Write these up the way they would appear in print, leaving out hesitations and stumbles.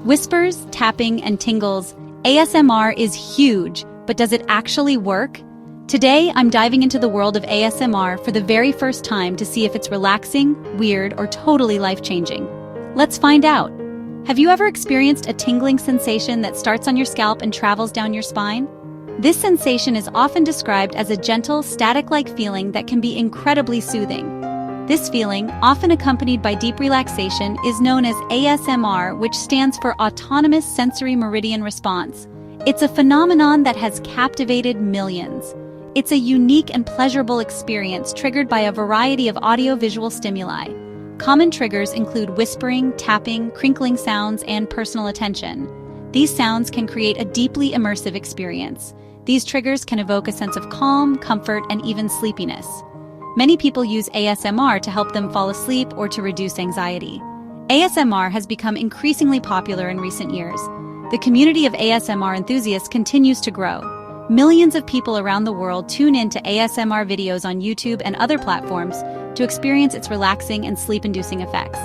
Whispers, tapping, and tingles, ASMR is huge, but does it actually work? Today, I'm diving into the world of ASMR for the very first time to see if it's relaxing, weird, or totally life-changing. Let's find out. Have you ever experienced a tingling sensation that starts on your scalp and travels down your spine? This sensation is often described as a gentle, static-like feeling that can be incredibly soothing. This feeling, often accompanied by deep relaxation, is known as ASMR, which stands for Autonomous Sensory Meridian Response. It's a phenomenon that has captivated millions. It's a unique and pleasurable experience triggered by a variety of audio-visual stimuli. Common triggers include whispering, tapping, crinkling sounds, and personal attention. These sounds can create a deeply immersive experience. These triggers can evoke a sense of calm, comfort, and even sleepiness. Many people use ASMR to help them fall asleep or to reduce anxiety. ASMR has become increasingly popular in recent years. The community of ASMR enthusiasts continues to grow. Millions of people around the world tune in to ASMR videos on YouTube and other platforms to experience its relaxing and sleep-inducing effects.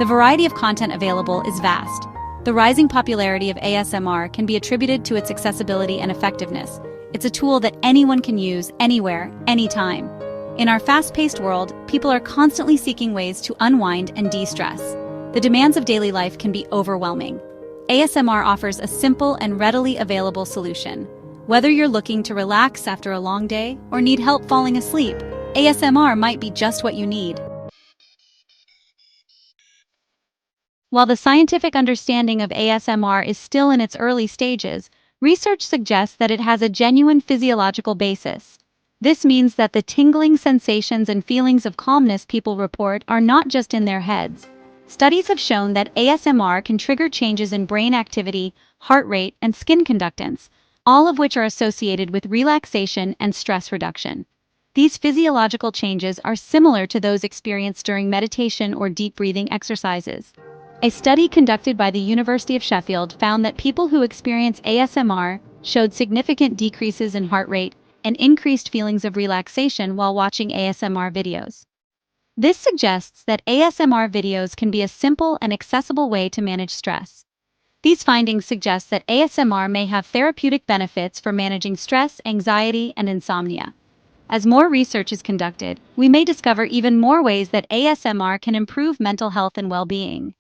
The variety of content available is vast. The rising popularity of ASMR can be attributed to its accessibility and effectiveness. It's a tool that anyone can use, anywhere, anytime. In our fast-paced world, people are constantly seeking ways to unwind and de-stress. The demands of daily life can be overwhelming. ASMR offers a simple and readily available solution. Whether you're looking to relax after a long day or need help falling asleep, ASMR might be just what you need. While the scientific understanding of ASMR is still in its early stages, research suggests that it has a genuine physiological basis. This means that the tingling sensations and feelings of calmness people report are not just in their heads. Studies have shown that ASMR can trigger changes in brain activity, heart rate, and skin conductance, all of which are associated with relaxation and stress reduction. These physiological changes are similar to those experienced during meditation or deep breathing exercises. A study conducted by the University of Sheffield found that people who experience ASMR showed significant decreases in heart rate and increased feelings of relaxation while watching ASMR videos. This suggests that ASMR videos can be a simple and accessible way to manage stress. These findings suggest that ASMR may have therapeutic benefits for managing stress, anxiety, and insomnia. As more research is conducted, we may discover even more ways that ASMR can improve mental health and well-being.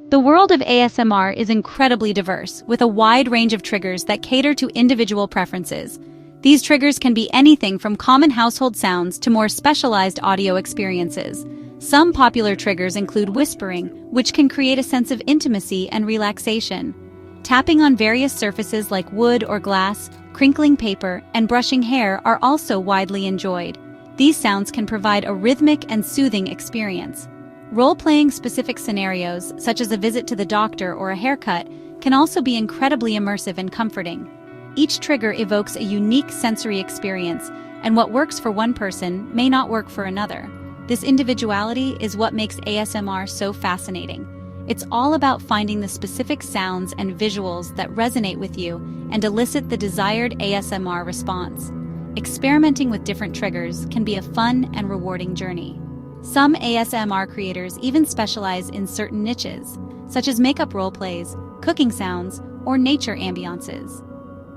The world of ASMR is incredibly diverse, with a wide range of triggers that cater to individual preferences. These triggers can be anything from common household sounds to more specialized audio experiences. Some popular triggers include whispering, which can create a sense of intimacy and relaxation. Tapping on various surfaces like wood or glass, crinkling paper, and brushing hair are also widely enjoyed. These sounds can provide a rhythmic and soothing experience. Role-playing specific scenarios, such as a visit to the doctor or a haircut, can also be incredibly immersive and comforting. Each trigger evokes a unique sensory experience, and what works for one person may not work for another. This individuality is what makes ASMR so fascinating. It's all about finding the specific sounds and visuals that resonate with you and elicit the desired ASMR response. Experimenting with different triggers can be a fun and rewarding journey. Some ASMR creators even specialize in certain niches, such as makeup roleplays, cooking sounds, or nature ambiances.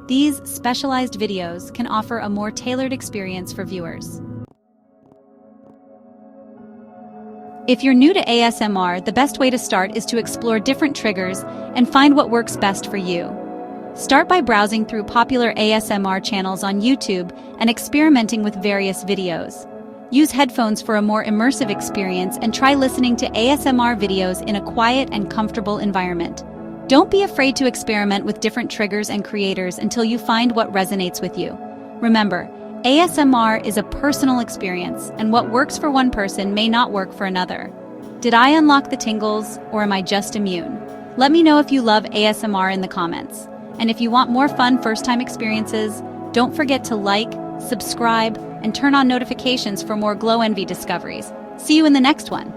These specialized videos can offer a more tailored experience for viewers. If you're new to ASMR, the best way to start is to explore different triggers and find what works best for you. Start by browsing through popular ASMR channels on YouTube and experimenting with various videos. Use headphones for a more immersive experience and try listening to ASMR videos in a quiet and comfortable environment. Don't be afraid to experiment with different triggers and creators until you find what resonates with you. Remember, ASMR is a personal experience, and what works for one person may not work for another. Did I unlock the tingles, or am I just immune? Let me know if you love ASMR in the comments. And if you want more fun first-time experiences, don't forget to like, subscribe, and turn on notifications for more Glowenvy discoveries. See you in the next one.